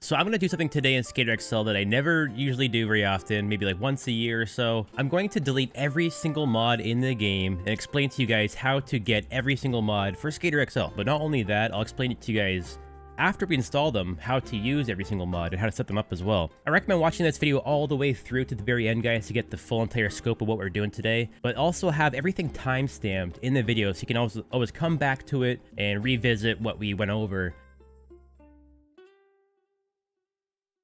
So I'm going to do something today in Skater XL that I never usually do very often, maybe like once a year or so. I'm going to delete every single mod in the game and explain to you guys how to get every single mod for Skater XL. But not only that, I'll explain it to you guys after we install them, how to use every single mod and how to set them up as well. I recommend watching this video all the way through to the very end, guys, to get the full entire scope of what we're doing today, but also have everything timestamped in the video so you can always come back to it and revisit what we went over.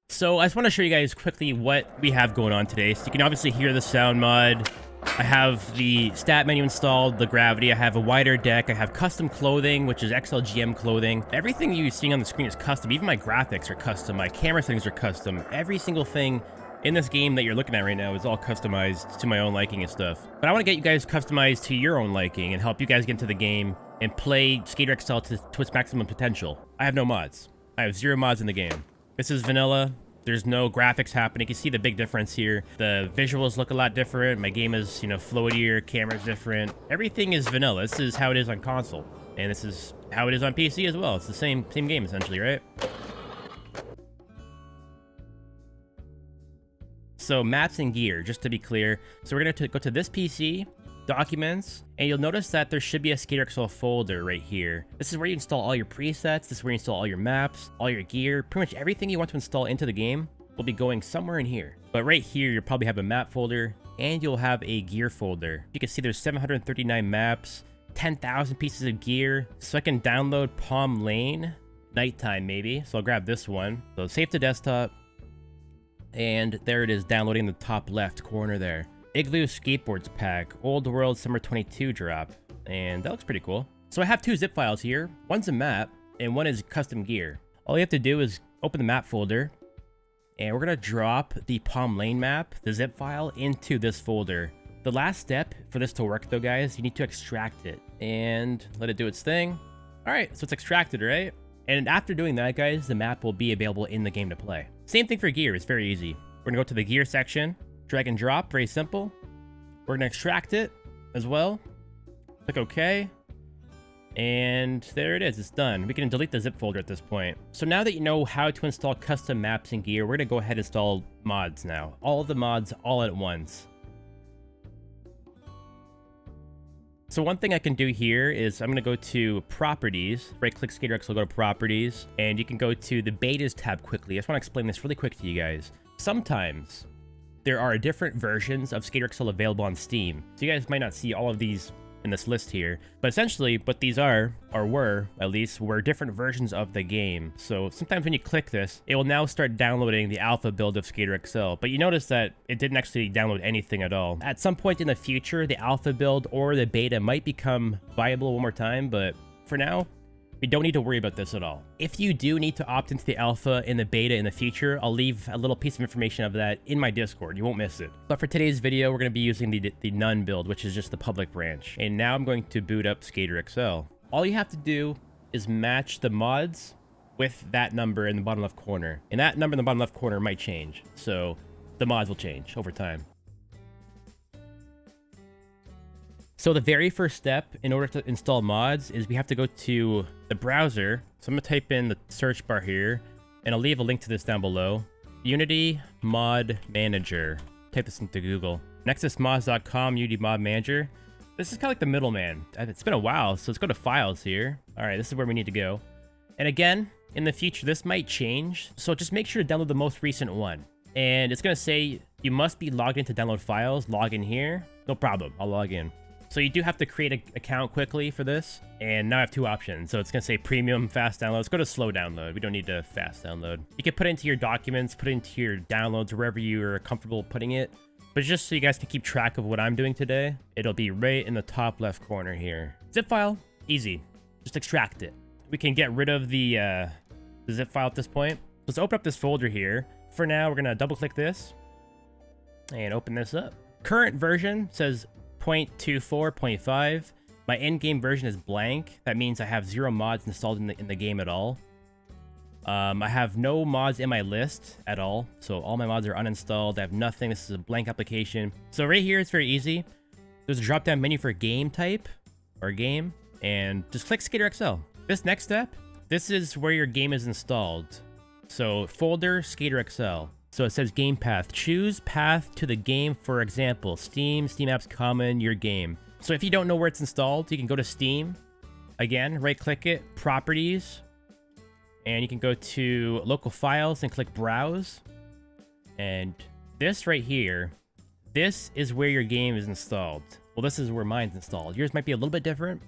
So I just want to show you guys quickly what we have going on today. So you can obviously hear the sound mod. I have the stat menu installed, the gravity, I have a wider deck, I have custom clothing, which is XLGM clothing. Everything you're seeing on the screen is custom. Even my graphics are custom, my camera settings are custom. Every single thing in this game that you're looking at right now is all customized to my own liking and stuff. But I want to get you guys customized to your own liking and help you guys get into the game and play Skater XL to its maximum potential. I have no mods. I have 0 mods in the game. This is vanilla. There's no graphics happening. You can see the big difference here. The visuals look a lot different. My game is, floatier, camera's different. Everything is vanilla. This is how it is on console. And this is how it is on PC as well. It's the same game essentially, right? So maps and gear, just to be clear. So we're gonna go to this PC, documents, and you'll notice that there should be a Skater XL folder right here. This is where you install all your presets, this is where you install all your maps, all your gear, pretty much everything you want to install into the game will be going somewhere in here. But right here, you'll probably have a map folder, and you'll have a gear folder. You can see there's 739 maps, 10,000 pieces of gear, so I can download Palm Lane, nighttime maybe, so I'll grab this one. So save to desktop, and there it is, downloading in the top left corner there. Igloo Skateboards pack, Old World Summer 22 drop, and that looks pretty cool. So I have 2 zip files here. One's a map, and one is custom gear. All you have to do is open the map folder, and we're gonna drop the Palm Lane map, the zip file, into this folder. The last step for this to work though, guys, you need to extract it, and let it do its thing. All right, so it's extracted, right? And after doing that, guys, the map will be available in the game to play. Same thing for gear, it's very easy. We're gonna go to the gear section, drag and drop, very simple. We're gonna extract it as well. Click OK. And there it is, it's done. We can delete the zip folder at this point. So now that you know how to install custom maps and gear, we're gonna go ahead and install mods now. All of the mods all at once. So one thing I can do here is I'm gonna go to Properties, right click Skater XL, go to Properties, and you can go to the Betas tab quickly. I just wanna explain this really quick to you guys. Sometimes there are different versions of Skater XL available on Steam. So you guys might not see all of these in this list here, but essentially what these are, or were at least, were different versions of the game. So sometimes when you click this, it will now start downloading the alpha build of Skater XL, but you notice that it didn't actually download anything at all. At some point in the future, the alpha build or the beta might become viable one more time, but for now, we don't need to worry about this at all. If you do need to opt into the alpha and the beta in the future, I'll leave a little piece of information of that in my Discord. You won't miss it. But for today's video, we're going to be using the none build, which is just the public branch. And now I'm going to boot up Skater XL. All you have to do is match the mods with that number in the bottom left corner. And that number in the bottom left corner might change. So the mods will change over time. So the very first step in order to install mods is we have to go to the browser. So I'm gonna type in the search bar here, and I'll leave a link to this down below. Unity Mod Manager. Type this into Google. Nexusmods.com Unity Mod Manager. This is kind of like the middleman. It's been a while, so let's go to Files here. All right, this is where we need to go. And again, in the future, this might change. So just make sure to download the most recent one. And it's gonna say you must be logged in to download files. Log in here. No problem, I'll log in. So you do have to create an account quickly for this, and now I have 2 options. So it's gonna say premium, fast download. Let's go to slow download. We don't need to fast download. You can put it into your documents, put it into your downloads, wherever you are comfortable putting it. But just so you guys can keep track of what I'm doing today, it'll be right in the top left corner here. Zip file, easy. Just extract it. We can get rid of the zip file at this point. Let's open up this folder here. For now, we're gonna double click this and open this up. Current version says 0.24.5. My in-game version is blank. That means I have 0 mods installed in the game at all. I have no mods in my list at all, so all my mods are uninstalled. I have nothing. This is a blank application. So right here, it's very easy. There's a drop-down menu for game type or game, and just click Skater XL. This next step, this is where your game is installed. So folder, Skater XL. So it says game path. Choose path to the game, for example, Steam, Steam Apps Common, your game. So if you don't know where it's installed, you can go to Steam. Again, right click it, properties. And you can go to local files and click browse. And this right here, this is where your game is installed. Well, this is where mine's installed. Yours might be a little bit different,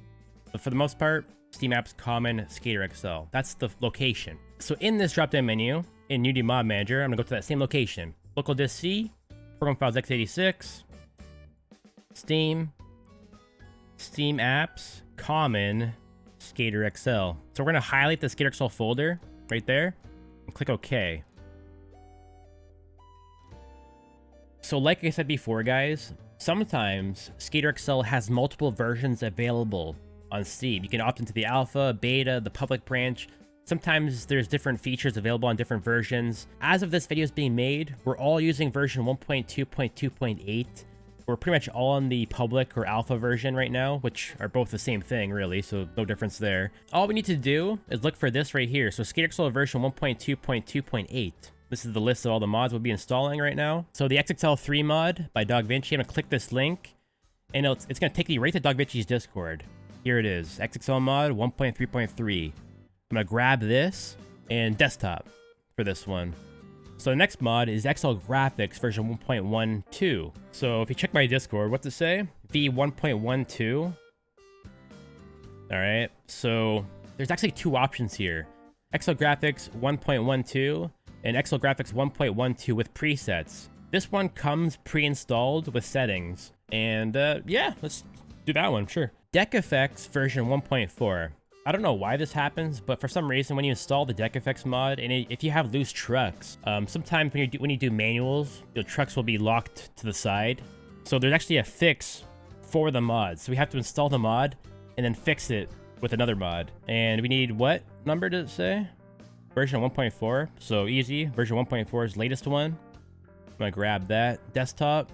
but for the most part, Steam Apps Common Skater XL. That's the location. So in this drop-down menu, in Unity Mod Manager, I'm gonna go to that same location. Local disk C, program files x86, Steam, Steam Apps, Common, Skater XL. So we're gonna highlight the Skater XL folder right there and click OK. So like I said before, guys, sometimes Skater XL has multiple versions available on Steam. You can opt into the alpha, beta, the public branch. Sometimes there's different features available on different versions. As of this video is being made, we're all using version 1.2.2.8. We're pretty much all on the public or alpha version right now, which are both the same thing, really, so no difference there. All we need to do is look for this right here. So Skater XL version 1.2.2.8. This is the list of all the mods we'll be installing right now. So the XXL3 mod by DogVinci, I'm gonna click this link, and it's gonna take me right to DogVinci's Discord. Here it is, XXL mod 1.3.3. I'm gonna grab this and desktop for this one. So the next mod is XLGraphics version 1.12. So if you check my Discord, what's it say? V1.12. All right, so there's actually two options here. XLGraphics 1.12 and XLGraphics 1.12 with presets. This one comes pre-installed with settings. And yeah, let's do that one, sure. DeckFX version 1.4. I don't know why this happens, but for some reason, when you install the DeckFX mod, and if you have loose trucks, sometimes when you do manuals, the trucks will be locked to the side. So there's actually a fix for the mod. So we have to install the mod and then fix it with another mod. And we need, what number does it say? Version 1.4. So easy. Version 1.4 is the latest one. I'm gonna grab that desktop.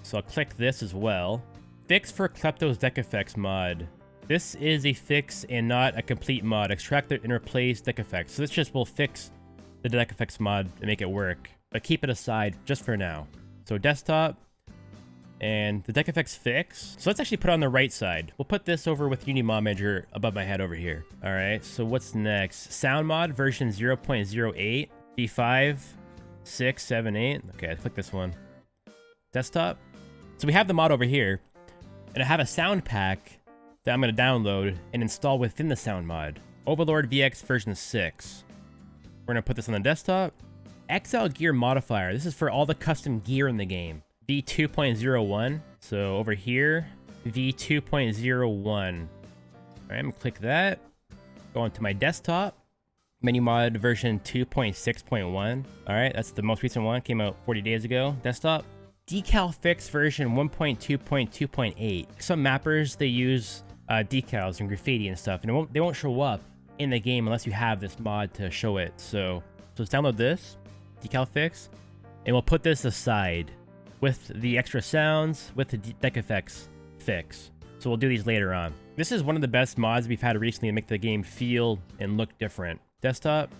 So I'll click this as well. Fix for Klepto's DeckFX mod. This is a fix and not a complete mod. Extract it and replace DeckFX. So this just will fix the DeckFX mod and make it work, but keep it aside just for now. So desktop and the DeckFX fix. So let's actually put it on the right side. We'll put this over with Unity Mod Manager above my head over here. All right, so what's next? Sound mod version 0.08, V5, 6, 7, 8. Okay, I'll click this one. Desktop. So we have the mod over here, and I have a sound pack that I'm going to download and install within the sound mod. Ovalord VX version 6. We're going to put this on the desktop. XL gear modifier. This is for all the custom gear in the game. V2.01. So over here, V2.01. All right, I'm going to click that. Go into my desktop. Menu mod version 2.6.1. All right, that's the most recent one. Came out 40 days ago. Desktop. Decal fix version 1.2.2.8. Some mappers, they use decals and graffiti and stuff, and they won't show up in the game unless you have this mod to show it. So let's download this decal fix, and we'll put this aside with the extra sounds with the DeckFX fix. So we'll do these later on. This is one of the best mods we've had recently to make the game feel and look different. Desktop.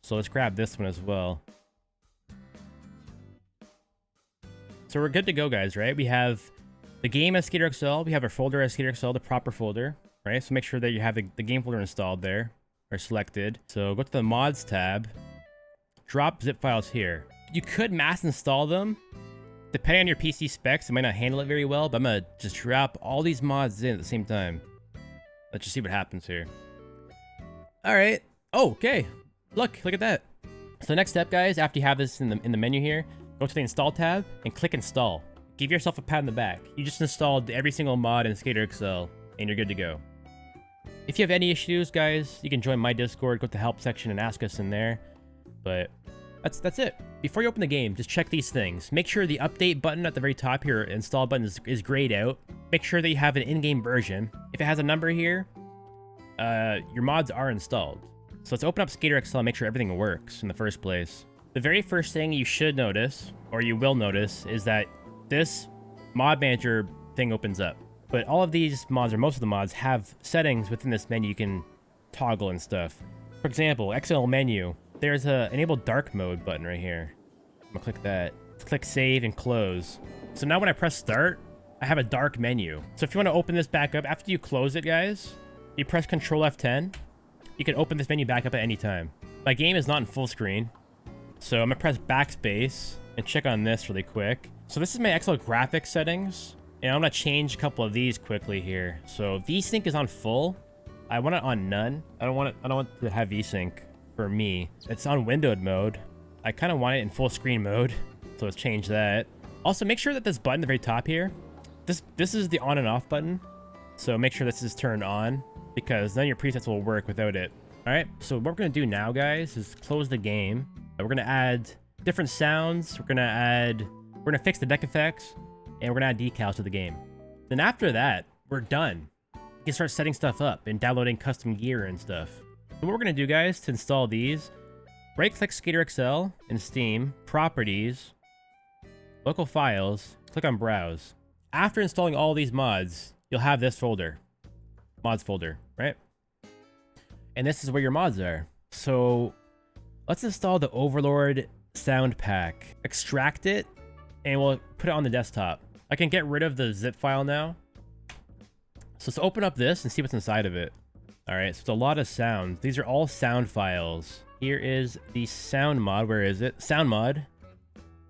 So let's grab this one as well. So we're good to go, guys, right? We have the game as Skater XL. We have our folder as Skater XL, the proper folder, right? So make sure that you have the game folder installed there or selected. So go to the mods tab, drop zip files here. You could mass install them. Depending on your PC specs, it might not handle it very well, but I'm gonna just drop all these mods in at the same time. Let's just see what happens here. All right. Oh, okay. Look at that. So next step, guys, after you have this in the menu here, go to the install tab and click install. Give yourself a pat on the back. You just installed every single mod in Skater XL and you're good to go. If you have any issues, guys, you can join my Discord, go to the help section and ask us in there. But that's it. Before you open the game, just check these things. Make sure the update button at the very top here, install button, is grayed out. Make sure that you have an in-game version. If it has a number here, your mods are installed. So let's open up Skater XL and make sure everything works in the first place. The very first thing you should notice, or you will notice, is that this mod manager thing opens up. But all of these mods, or most of the mods, have settings within this menu you can toggle and stuff. For example, XL menu. There's a enable dark mode button right here. I'm gonna click that. Let's click save and close. So now when I press start, I have a dark menu. So if you want to open this back up, after you close it, guys, you press Control F10. You can open this menu back up at any time. My game is not in full screen, so I'm gonna press backspace and check on this really quick. So this is my XL graphics settings, and I'm gonna change a couple of these quickly here. So VSync is on full. I want it on none. I don't want to have VSync for me. It's on windowed mode. I kind of want it in full screen mode, so let's change that. Also, make sure that this button at the very top here, this is the on and off button. So make sure this is turned on, because none of your presets will work without it. All right, so what we're gonna do now, guys, is close the game. We're gonna add different sounds. We're gonna fix the DeckFX, and we're gonna add decals to the game. Then after that, we're done. You can start setting stuff up and downloading custom gear and stuff. So what we're gonna do, guys, to install these, right-click Skater XL in Steam, Properties, Local Files, click on Browse. After installing all these mods, you'll have this folder, mods folder, right? And this is where your mods are. So let's install the Ovalord sound pack, extract it, and we'll put it on the desktop. I can get rid of the zip file now. So let's open up this and see what's inside of it. All right, so it's a lot of sounds. These are all sound files. Here is the sound mod. Where is it? Sound mod.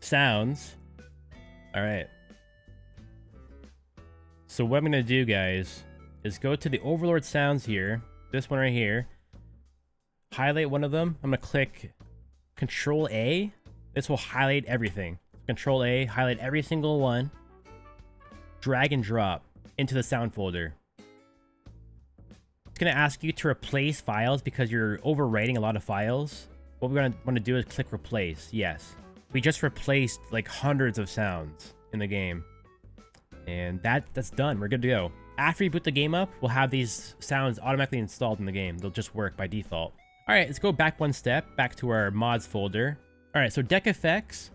Sounds. All right. So what I'm gonna do, guys, is go to the Ovalord sounds here. This one right here. Highlight one of them. I'm gonna click Control A. This will highlight everything. Control A, highlight every single one. Drag and drop into the sound folder. It's gonna ask you to replace files because you're overwriting a lot of files. What we're gonna want to do is click replace. Yes. We just replaced like hundreds of sounds in the game. And that's done. We're good to go. After you boot the game up, we'll have these sounds automatically installed in the game. They'll just work by default. All right, let's go back one step, back to our mods folder. All right, so DeckFX,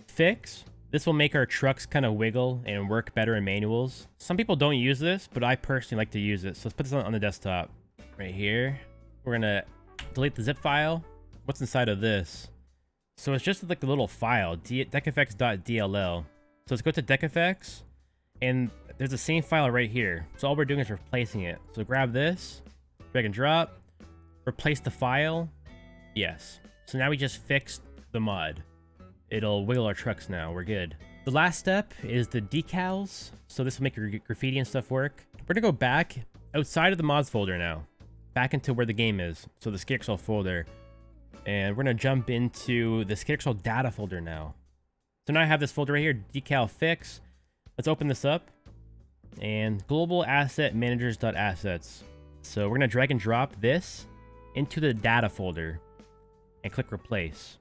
fix. This will make our trucks kind of wiggle and work better in manuals. Some people don't use this, but I personally like to use it. So let's put this on the desktop right here. We're gonna delete the zip file. What's inside of this? So it's just like a little file, deckfx.dll. So let's go to DeckFX, and there's the same file right here. So all we're doing is replacing it. So grab this, drag and drop, replace the file. Yes. So now we just fixed the mod. It'll wiggle our trucks now. We're good. The last step is the decals. So this will make your graffiti and stuff work. We're gonna go back outside of the mods folder now, back into where the game is. So the SkaterXL folder. And we're gonna jump into the SkaterXL data folder now. So now I have this folder right here, decal fix. Let's open this up. And global asset managers.assets. So we're gonna drag and drop this into the data folder and click replace.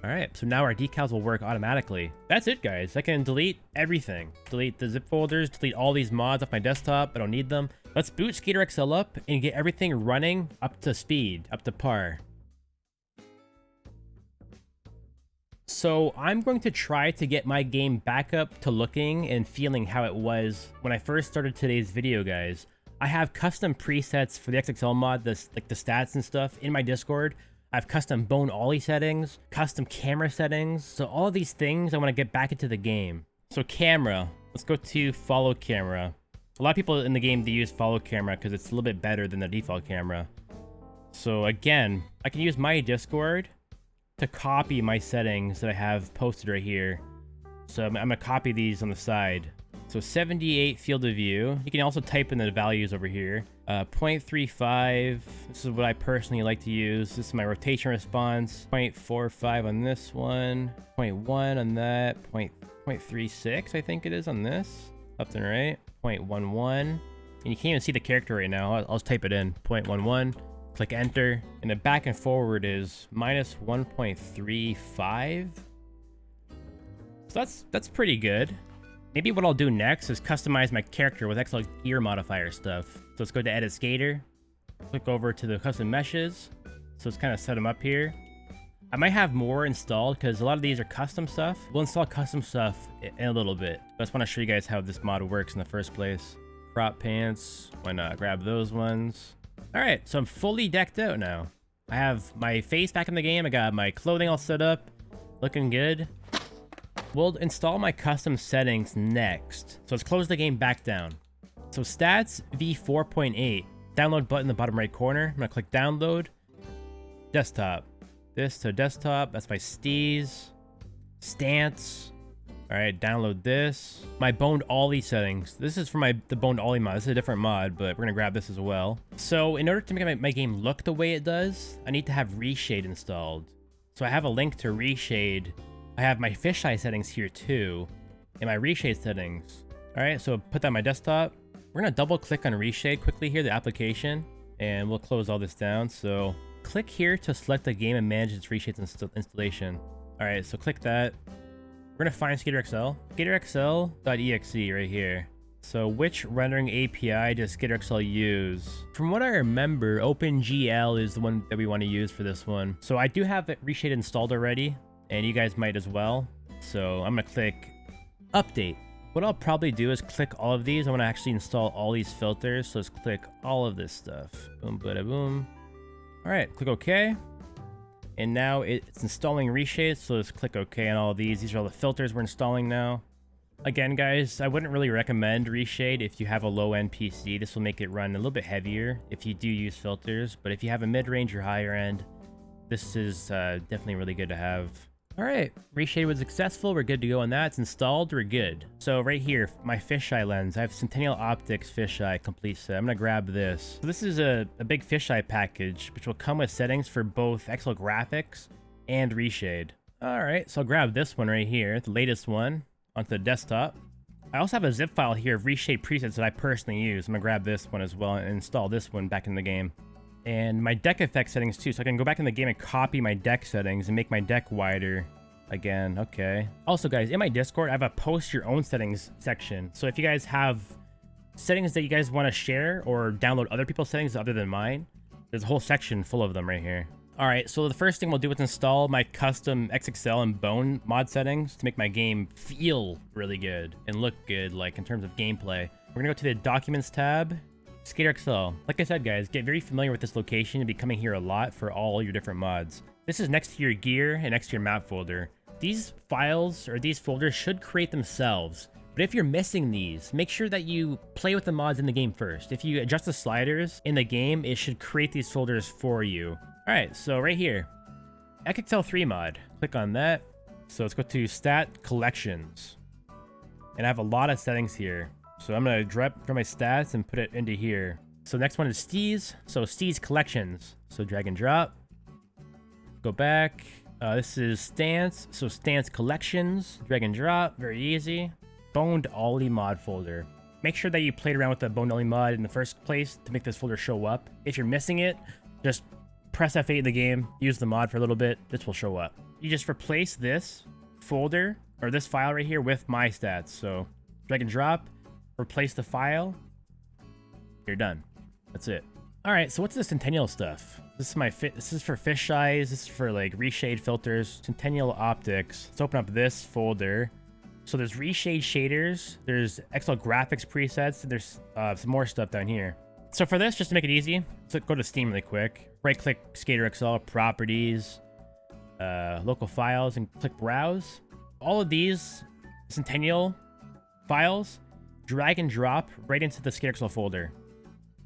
All right, so now our decals will work automatically. That's it, guys. I can delete everything. Delete the zip folders, delete all these mods off my desktop. I don't need them. Let's boot SkaterXL up and get everything running up to speed, up to par. So I'm going to try to get my game back up to looking and feeling how it was when I first started today's video, guys. I have custom presets for the XXL mod, like the stats and stuff in my Discord. I have custom BonedOllie settings, custom camera settings. So all of these things I want to get back into the game. So camera, let's go to follow camera. A lot of people in the game, they use follow camera because it's a little bit better than the default camera. So again, I can use my Discord to copy my settings that I have posted right here. So I'm gonna copy these on the side. So 78 field of view. You can also type in the values over here. 0.35. This is what I personally like to use. This is my rotation response. 0.45 on this one. 0.1 on that. 0.36 I think it is on this. Left and right. 0.11. And you can't even see the character right now. I'll just type it in. 0.11. Click enter. And the back and forward is minus 1.35. So that's pretty good. Maybe what I'll do next is customize my character with XL gear modifier stuff. So let's go to edit skater, click over to the custom meshes. So let's kind of set them up here. I might have more installed because a lot of these are custom stuff. We'll install custom stuff in a little bit. I just want to show you guys how this mod works in the first place. Crop pants, why not grab those ones? All right, so I'm fully decked out now. I have my face back in the game. I got my clothing all set up, looking good. We'll install my custom settings next. So let's close the game back down. So stats v4.8, download button in the bottom right corner. I'm gonna click download, desktop. This to desktop, that's my steez, stance. All right, download this. My BonedOllie settings. This is for the BonedOllieMod. This is a different mod, but we're gonna grab this as well. So in order to make my game look the way it does, I need to have ReShade installed. So I have a link to ReShade. I have my Fisheye settings here too, and my ReShade settings. All right, so put that on my desktop. We're gonna double click on ReShade quickly here, the application, and we'll close all this down. So click here to select the game and manage its ReShade installation. All right, so click that. We're gonna find SkaterXL. SkaterXL.exe right here. So which rendering API does SkaterXL use? From what I remember, OpenGL is the one that we want to use for this one. So I do have ReShade installed already, and you guys might as well. So I'm gonna click update. What I'll probably do is click all of these. I want to actually install all these filters. So let's click all of this stuff. Boom, bada boom. All right, click OK. And now it's installing ReShade. So let's click OK on all of these. These are all the filters we're installing now. Again, guys, I wouldn't really recommend ReShade if you have a low-end PC. This will make it run a little bit heavier if you do use filters. But if you have a mid-range or higher end, this is definitely really good to have. All right, ReShade was successful. We're good to go on that. It's installed. We're good. So right here, my fisheye lens. I have Centennial Optics fisheye complete set. I'm gonna grab this. So this is a big fisheye package, which will come with settings for both XL Graphics and ReShade. All right, so I'll grab this one right here, the latest one, onto the desktop. I also have a zip file here of ReShade presets that I personally use. I'm gonna grab this one as well and install this one back in the game. And my DeckFX settings too, so I can go back in the game and copy my deck settings and make my deck wider again. Okay. Also, guys, in my Discord, I have a post your own settings section. So if you guys have settings that you guys want to share or download other people's settings other than mine, there's a whole section full of them right here. All right, so the first thing we'll do is install my custom XXL and BonedMod settings to make my game feel really good and look good, like in terms of gameplay. We're gonna go to the Documents tab. SkaterXL. Like I said, guys, get very familiar with this location. You'll be coming here a lot for all your different mods. This is next to your gear and next to your map folder. These files or these folders should create themselves. But if you're missing these, make sure that you play with the mods in the game first. If you adjust the sliders in the game, it should create these folders for you. All right, so right here, XL3 mod. Click on that. So let's go to Stat Collections. And I have a lot of settings here. So I'm gonna drop my stats and put it into here. So next one is steez. So steez collections. So drag and drop. Go back. This is stance. So stance collections. Drag and drop. Very easy. BonedOllieMod folder. Make sure that you played around with the BonedOllieMod in the first place to make this folder show up. If you're missing it, just press F8 in the game. Use the mod for a little bit. This will show up. You just replace this folder or this file right here with my stats. So drag and drop. Replace the file. You're done. That's it. All right, so what's the Centennial stuff? This is for fisheyes. This is for like ReShade filters. Centennial Optics. Let's open up this folder. So there's ReShade shaders. There's XL Graphics presets. And there's some more stuff down here. So for this, just to make it easy, let's go to Steam really quick. Right-click SkaterXL Properties, Local Files, and click Browse. All of these Centennial files, drag and drop right into the SkaterXL folder.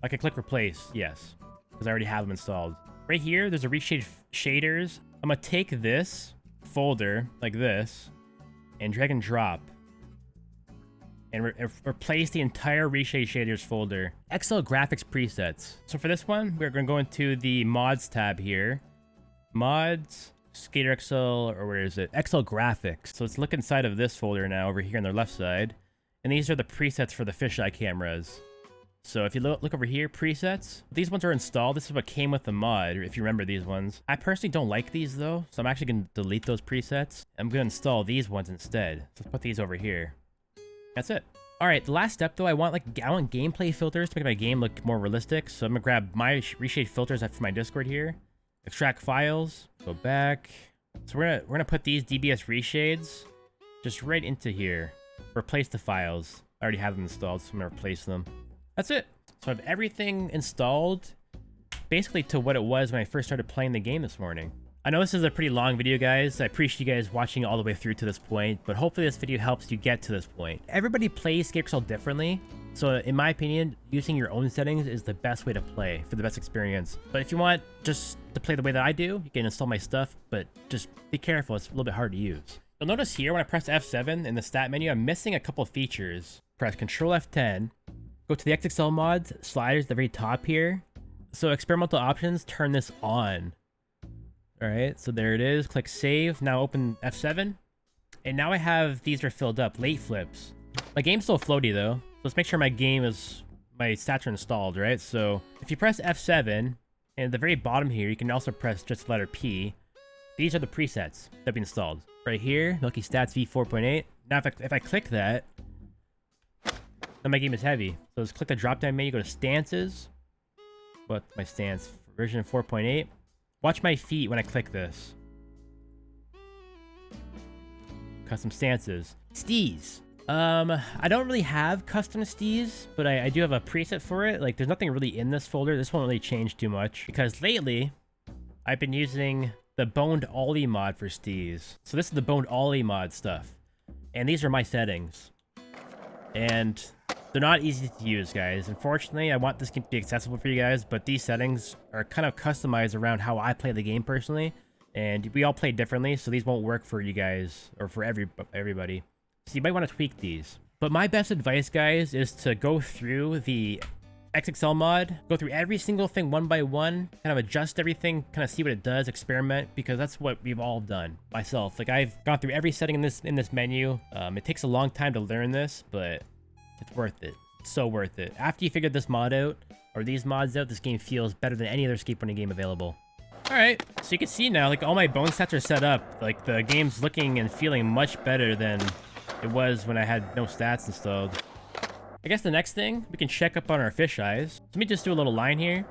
I can click replace, yes, because I already have them installed. Right here, there's a ReShade shaders. I'm gonna take this folder like this and drag and drop and replace the entire ReShade shaders folder. XL Graphics presets. So for this one, we're gonna go into the mods tab here. Mods, SkaterXL, or where is it? XL Graphics. So let's look inside of this folder now over here on the left side. And these are the presets for the fisheye cameras. So if you look over here, presets, these ones are installed. This is what came with the mod, if you remember these ones. I personally don't like these though, so I'm actually gonna delete those presets. I'm gonna install these ones instead. So let's put these over here. That's it. All right, the last step though, I want gameplay filters to make my game look more realistic. So I'm gonna grab my ReShade filters from my Discord here. Extract files, go back. So we're gonna put these DBS ReShades just right into here. Replace the files. I already have them installed, so I'm gonna replace them. That's it. So I have everything installed. basically to what it was when I first started playing the game this morning. I know this is a pretty long video, guys. I appreciate you guys watching all the way through to this point, but hopefully this video helps you get to this point. Everybody plays Decals differently, so in my opinion, using your own settings is the best way to play for the best experience. But if you want just to play the way that I do, you can install my stuff, but just be careful, it's a little bit hard to use. You'll notice here when I press F7 in the stat menu, I'm missing a couple features. Press Ctrl F10, go to the XLGM sliders at the very top here. So experimental options, turn this on. All right, so there it is. Click save. Now open F7. And now I have, these are filled up, late flips. My game's still floaty though. So let's make sure my stats are installed, right? So if you press F7, and at the very bottom here, you can also press just the letter P. These are the presets that have been installed. Right here, MILKY'S stats v4.8. Now if I click that, then my game is heavy. So let's click the drop down menu, go to stances. What's my stance? Version 4.8. Watch my feet when I click this. Custom stances. Stees. I don't really have custom stees, but I do have a preset for it. Like, there's nothing really in this folder. This won't really change too much because lately I've been using the BonedOllieMod for stees. So this is the BonedOllieMod stuff. And these are my settings. And they're not easy to use, guys. Unfortunately, I want this game to be accessible for you guys, but these settings are kind of customized around how I play the game personally. And we all play differently, so these won't work for you guys or for everybody. So you might want to tweak these. But my best advice, guys, is to go through the XLGM, go through every single thing one by one, kind of adjust everything, kind of see what it does, experiment, because that's what we've all done. Myself, like I've gone through every setting in this menu. It takes a long time to learn this, but it's worth it. It's so worth it. After you figure this mod out, or these mods out, this game feels better than any other skateboarding game available. Alright, so you can see now, like, all my bone stats are set up. Like, the game's looking and feeling much better than it was when I had no stats installed. I guess the next thing, we can check up on our fisheyes. Let me just do a little line here.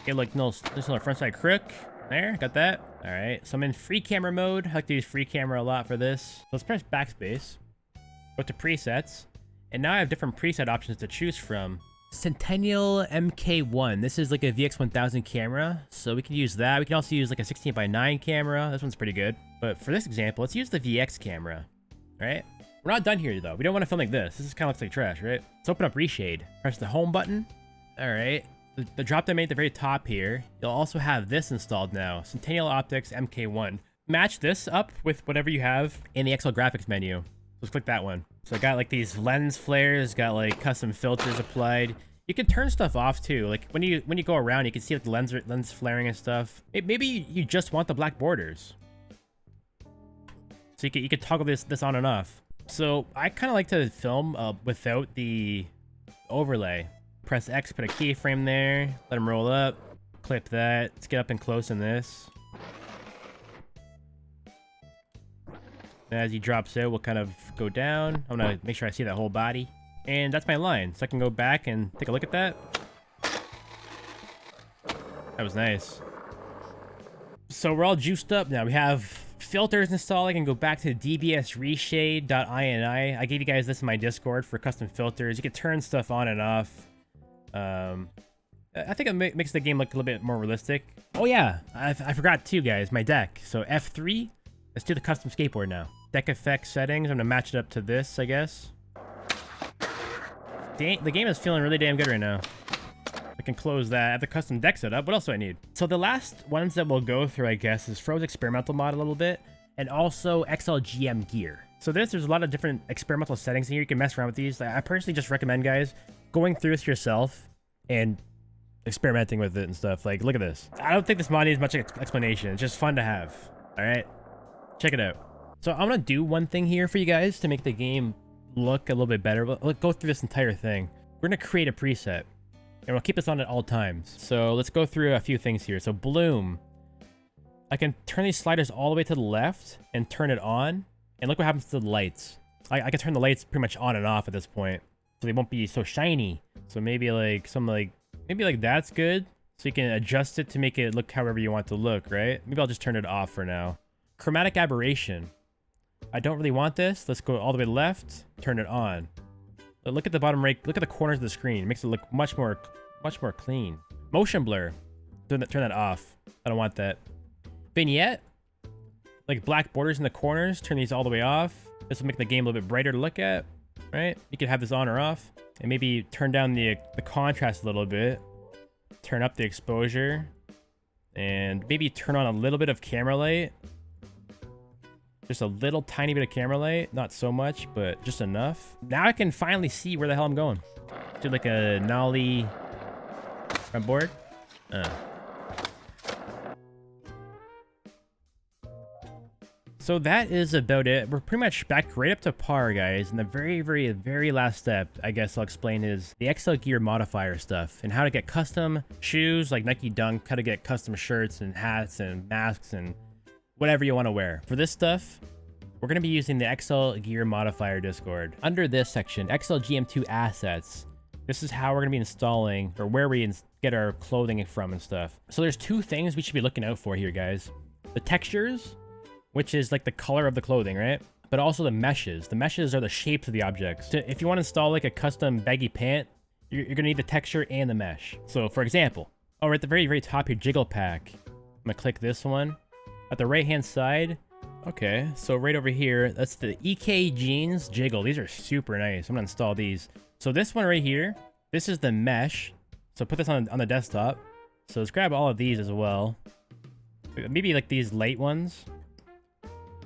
Okay, look, just a little front side crook. There, got that. Alright, so I'm in free camera mode. I like to use free camera a lot for this. So let's press backspace. Go to presets. And now I have different preset options to choose from. Centennial MK1. This is like a VX1000 camera, so we can use that. We can also use like a 16:9 camera. This one's pretty good. But for this example, let's use the VX camera. Right? We're not done here though. We don't want to film like this. This kind of looks like trash, right? Let's open up ReShade. Press the home button. All right. The drop down menu at the very top here. You'll also have this installed now. Centennial Optics MK1. Match this up with whatever you have in the XL graphics menu. Let's click that one. So I got like these lens flares, got like custom filters applied. You can turn stuff off too. Like when you go around, you can see like the lens flaring and stuff. Maybe you just want the black borders. So you could toggle this on and off. So I kind of like to film without the overlay. Press X, put a keyframe there, let them roll up, clip that. Let's get up and close in this. As he drops out, we'll kind of go down. I'm gonna make sure I see that whole body. And that's my line. So I can go back and take a look at that. That was nice. So we're all juiced up now. We have filters installed. I can go back to dbsreshade.ini. I gave you guys this in my Discord for custom filters. You can turn stuff on and off. I think it makes the game look a little bit more realistic. Oh yeah, I forgot too, guys, my deck. So F3, let's do the custom skateboard now. DeckFX settings, I'm gonna match it up to this, I guess. The game is feeling really damn good right now. I can close that. I have the custom deck set up. What else do I need? So the last ones that we'll go through, I guess, is Froze experimental mod a little bit, and also XLGM gear. So there's a lot of different experimental settings here. You can mess around with these. I personally just recommend, guys, going through this yourself and experimenting with it and stuff. Like, look at this. I don't think this mod needs much explanation. It's just fun to have. All right, check it out. So I'm gonna do one thing here for you guys to make the game look a little bit better. We'll go through this entire thing. We're gonna create a preset, and we'll keep this on at all times. So let's go through a few things here. So bloom. I can turn these sliders all the way to the left and turn it on, and look what happens to the lights. I can turn the lights pretty much on and off at this point, so they won't be so shiny. So maybe like maybe like that's good. So you can adjust it to make it look however you want it to look, right? Maybe I'll just turn it off for now. Chromatic aberration. I don't really want this. Let's go all the way left, turn it on. But look at the bottom right, look at the corners of the screen. It makes it look much more much more clean. Motion blur. Turn that off. I don't want that. Vignette. Like black borders in the corners. Turn these all the way off. This will make the game a little bit brighter to look at. Right? You can have this on or off. And maybe turn down the contrast a little bit. Turn up the exposure. And maybe turn on a little bit of camera light. Just a little tiny bit of camera light. Not so much, but just enough. Now I can finally see where the hell I'm going. Do like a nollie front board. So that is about it. We're pretty much back right up to par, guys. And the very last step, I guess I'll explain, is the XL gear modifier stuff and how to get custom shoes like Nike Dunk, how to get custom shirts and hats and masks and whatever you want to wear. For this stuff, we're going to be using the XL gear modifier Discord. Under this section, XLGM2 assets. This is how we're going to be installing, or where we get our clothing from and stuff. So there's two things we should be looking out for here, guys. The textures, which is like the color of the clothing, right? But also the meshes. The meshes are the shapes of the objects. So if you want to install like a custom baggy pant, you're going to need the texture and the mesh. So for example, over at the very top here, jiggle pack. I'm going to click this one. At the right-hand side, okay, so right over here, that's the EK Jeans Jiggle. These are super nice. I'm going to install these. So this one right here, this is the mesh. So put this on the desktop. So let's grab all of these as well. Maybe like these light ones.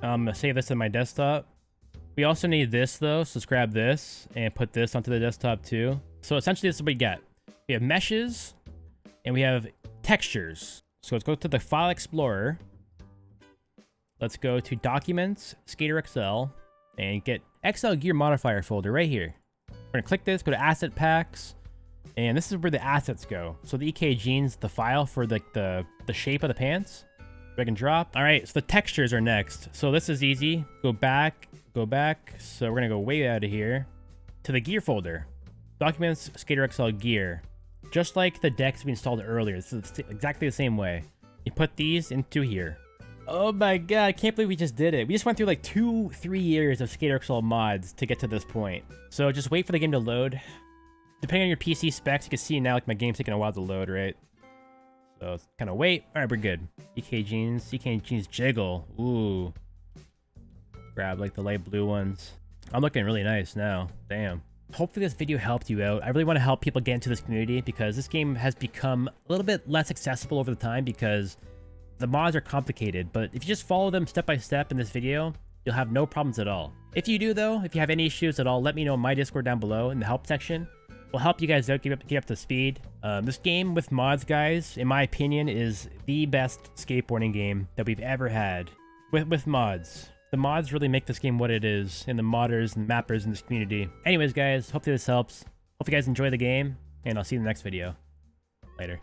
I'm gonna save this in my desktop. We also need this though, so let's grab this and put this onto the desktop too. So essentially this is what we get. We have meshes and we have textures. So let's go to the File Explorer. Let's go to Documents, Skater XL, and get XL Gear Modifier folder right here. We're gonna click this, go to Asset Packs, and this is where the assets go. So the EK Jeans, the file for the shape of the pants. Drag and drop. All right, so the textures are next. So this is easy. Go back. So we're gonna go way out of here to the gear folder. Documents, Skater XL Gear. Just like the decks we installed earlier. This is exactly the same way. You put these into here. Oh my god, I can't believe we just did it. We just went through like 2-3 years of Skater XL mods to get to this point. So just wait for the game to load. Depending on your PC specs, you can see now like my game's taking a while to load, right? So kind of wait. All right, we're good. EK Jeans Jiggle. Ooh. Grab like the light blue ones. I'm looking really nice now. Damn. Hopefully this video helped you out. I really want to help people get into this community because this game has become a little bit less accessible over the time because the mods are complicated. But if you just follow them step by step in this video, you'll have no problems at all. If you do though, if you have any issues at all, let me know in my Discord down below in the help section. We'll help you guys out, get up to speed. This game with mods, guys, in my opinion, is the best skateboarding game that we've ever had. With mods. The mods really make this game what it is, and the modders and mappers in this community. Anyways, guys, hopefully this helps. Hope you guys enjoy the game, and I'll see you in the next video. Later.